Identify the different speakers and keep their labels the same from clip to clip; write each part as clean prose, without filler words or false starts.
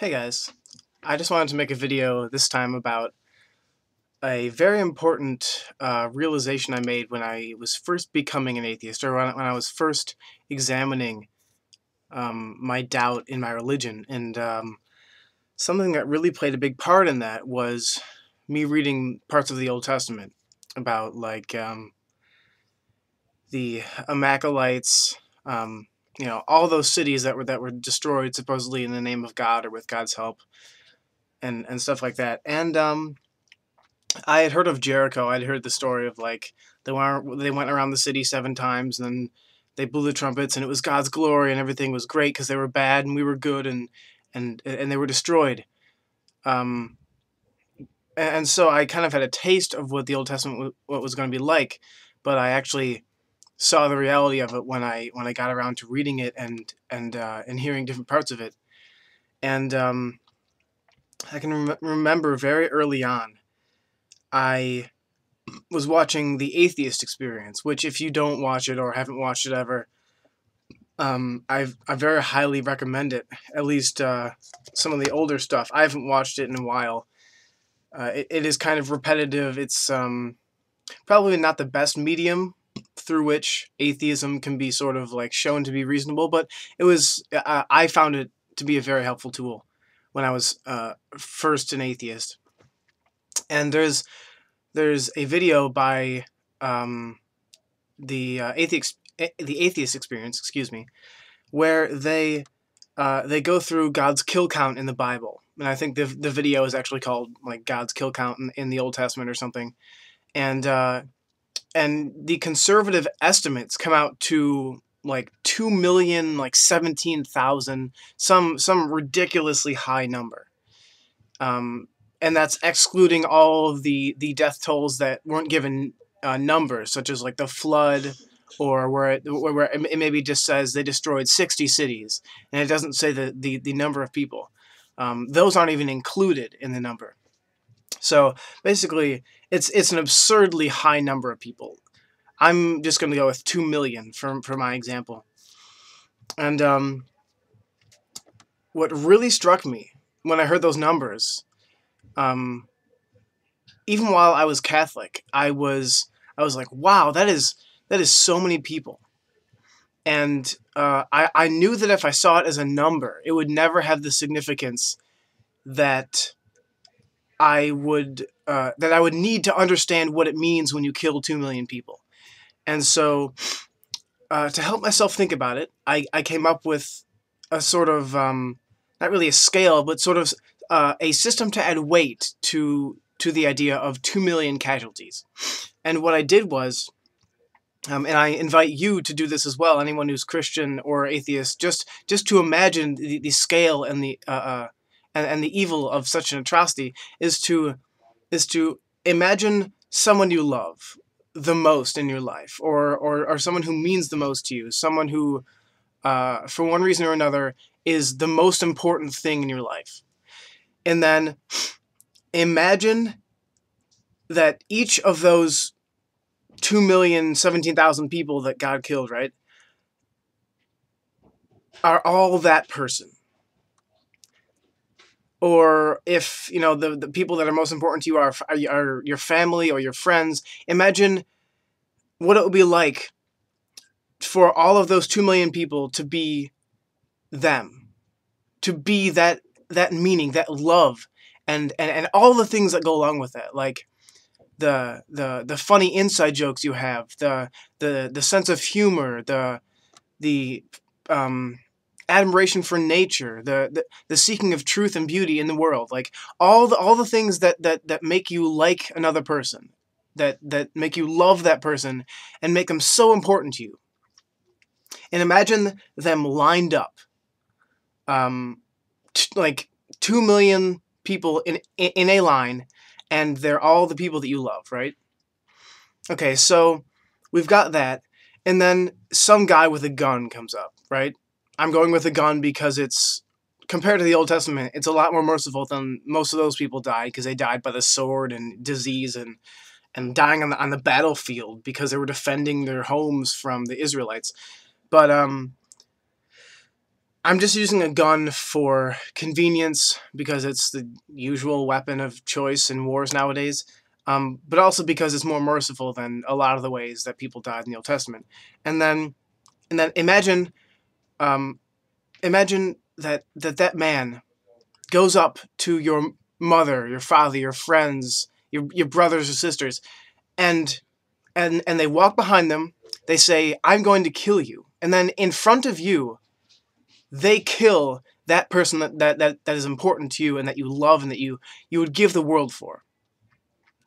Speaker 1: Hey guys, I just wanted to make a video this time about a very important realization I made when I was first becoming an atheist, or when I was first examining my doubt in my religion. And something that really played a big part in that was me reading parts of the Old Testament about the Amalekites, all those cities that were destroyed supposedly in the name of God or with God's help, and stuff like that. And I had heard of Jericho. I'd heard the story of they went around the city 7 times, and then they blew the trumpets, and it was God's glory, and everything was great because they were bad and we were good, and they were destroyed. Um, and so I kind of had a taste of what the Old Testament what was going to be like, but I actually saw the reality of it when I got around to reading it and hearing different parts of it. And I can remember very early on, I was watching the Atheist Experience, which if you don't watch it or haven't watched it ever, I very highly recommend it. At least some of the older stuff. I haven't watched it in a while. It is kind of repetitive. It's probably not the best medium through which atheism can be sort of like shown to be reasonable, but it was. I found it to be a very helpful tool when I was first an atheist. And there's a video by the Atheist Experience, excuse me, where they go through God's kill count in the Bible, and I think the video is actually called like God's kill count in the Old Testament or something, and the conservative estimates come out to like 2,000,000, like 17,000, some ridiculously high number. And that's excluding all of the death tolls that weren't given numbers, such as like the flood, or where it maybe just says they destroyed 60 cities, and it doesn't say the number of people. Those aren't even included in the number. So basically, it's an absurdly high number of people. I'm just going to go with 2,000,000 for my example. And what really struck me when I heard those numbers, um, even while I was Catholic, I was like, wow, that is so many people. And I knew that if I saw it as a number, it would never have the significance that I would need to understand what it means when you kill 2,000,000 people. And so, to help myself think about it, I came up with a sort of not really a scale, but sort of a system to add weight to the idea of 2,000,000 casualties. And what I did was, and I invite you to do this as well, anyone who's Christian or atheist, just to imagine the scale and the evil of such an atrocity, is to imagine someone you love the most in your life, or someone who means the most to you, someone who, for one reason or another, is the most important thing in your life. And then imagine that each of those 2,017,000 people that God killed, right, are all that person. Or if, the people that are most important to you are your family or your friends, imagine what it would be like for all of those 2,000,000 people to be them, to be that meaning, that love, and all the things that go along with that, like the funny inside jokes you have, the sense of humor, the admiration for nature, the seeking of truth and beauty in the world, like all the things that make you like another person, that make you love that person and make them so important to you. And imagine them lined up, like 2,000,000 people in a line, and they're all the people that you love, right? Okay, so we've got that, and then some guy with a gun comes up, right? I'm going with a gun because it's, compared to the Old Testament, it's a lot more merciful than most of those people died, because they died by the sword and disease and dying on the battlefield because they were defending their homes from the Israelites. But I'm just using a gun for convenience because it's the usual weapon of choice in wars nowadays, but also because it's more merciful than a lot of the ways that people died in the Old Testament. And then, imagine, um, imagine that man goes up to your mother, your father, your friends, your brothers or sisters, and and they walk behind them. They say, "I'm going to kill you," and then in front of you, they kill that person that is important to you and that you love and that you would give the world for.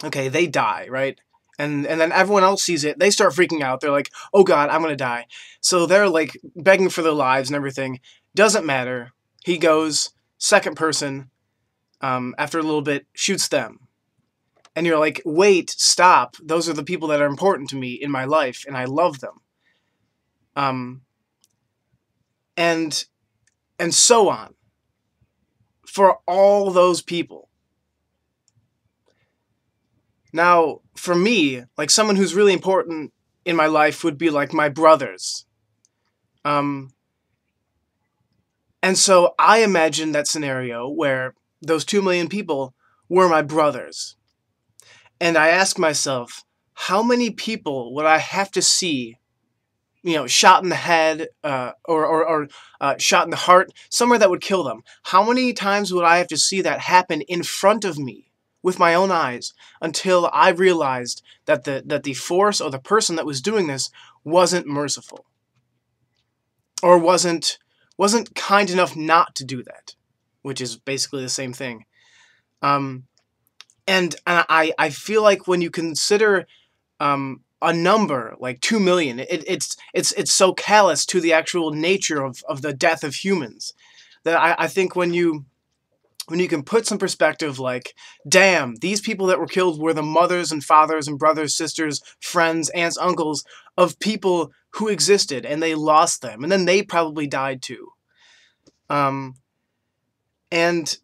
Speaker 1: Okay, they die, right? And then everyone else sees it. They start freaking out. They're like, "Oh God, I'm gonna die." So they're like begging for their lives and everything. Doesn't matter. He goes second person. After a little bit, shoots them. And you're like, "Wait, stop. Those are the people that are important to me in my life, and I love them." Um, and and so on for all those people. Now, for me, like someone who's really important in my life would be like my brothers. Um, and so I imagine that scenario where those 2 million people were my brothers. And I ask myself, how many people would I have to see, shot in the head, or shot in the heart, somewhere that would kill them? How many times would I have to see that happen in front of me with my own eyes until I realized that the force or the person that was doing this wasn't merciful, or wasn't kind enough not to do that, which is basically the same thing. Um, and I feel like when you consider a number like 2 million, it's so callous to the actual nature of the death of humans that I think when you can put some perspective, like, damn, these people that were killed were the mothers and fathers and brothers, sisters, friends, aunts, uncles of people who existed, and they lost them, and then they probably died too. Um, and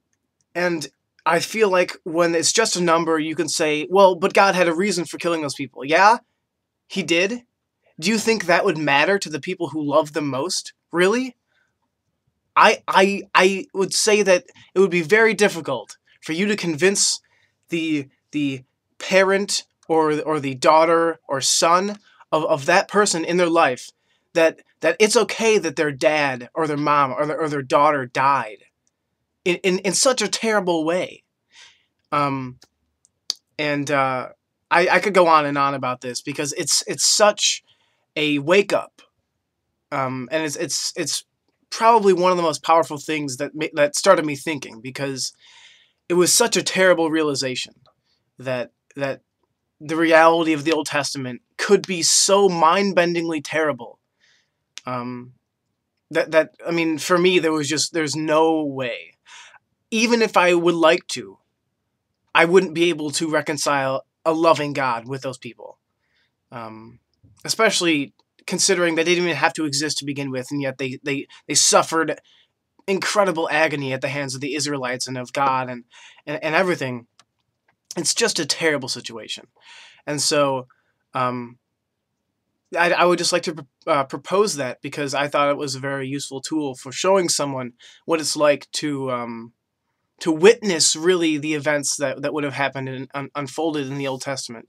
Speaker 1: and I feel like when it's just a number, you can say, well, but God had a reason for killing those people. Yeah, he did. Do you think that would matter to the people who love them most? Really? I would say that it would be very difficult for you to convince the parent or the daughter or son of that person in their life that it's okay that their dad or their mom or their daughter died in such a terrible way. Um, and I could go on and on about this because it's such a wake up. And it's probably one of the most powerful things that started me thinking, because it was such a terrible realization that the reality of the Old Testament could be so mind-bendingly terrible. That I mean, for me, there's no way. Even if I would like to, I wouldn't be able to reconcile a loving God with those people. Especially considering they didn't even have to exist to begin with, and yet they suffered incredible agony at the hands of the Israelites and of God and everything. It's just a terrible situation. And so I would just like to propose that, because I thought it was a very useful tool for showing someone what it's like to witness really the events that would have happened and unfolded in the Old Testament.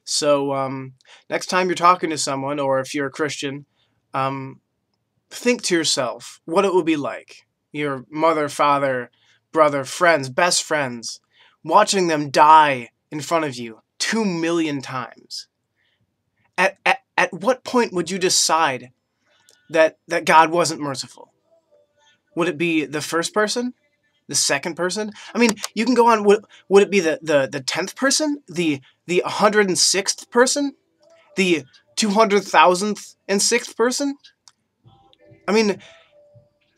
Speaker 1: So next time you're talking to someone, or if you're a Christian, think to yourself what it would be like. Your mother, father, brother, friends, best friends, watching them die in front of you 2 million times. At what point would you decide that God wasn't merciful? Would it be the first person? The second person? I mean, you can go on. Would it be the 10th person? The 106th person? The 200,000th and 6th person? I mean,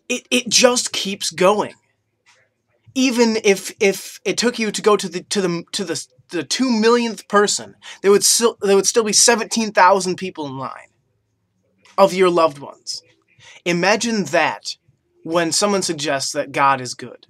Speaker 1: it just keeps going. Even if it took you to go to the 2 millionth person, there would still be 17,000 people in line of your loved ones. Imagine that when someone suggests that God is good.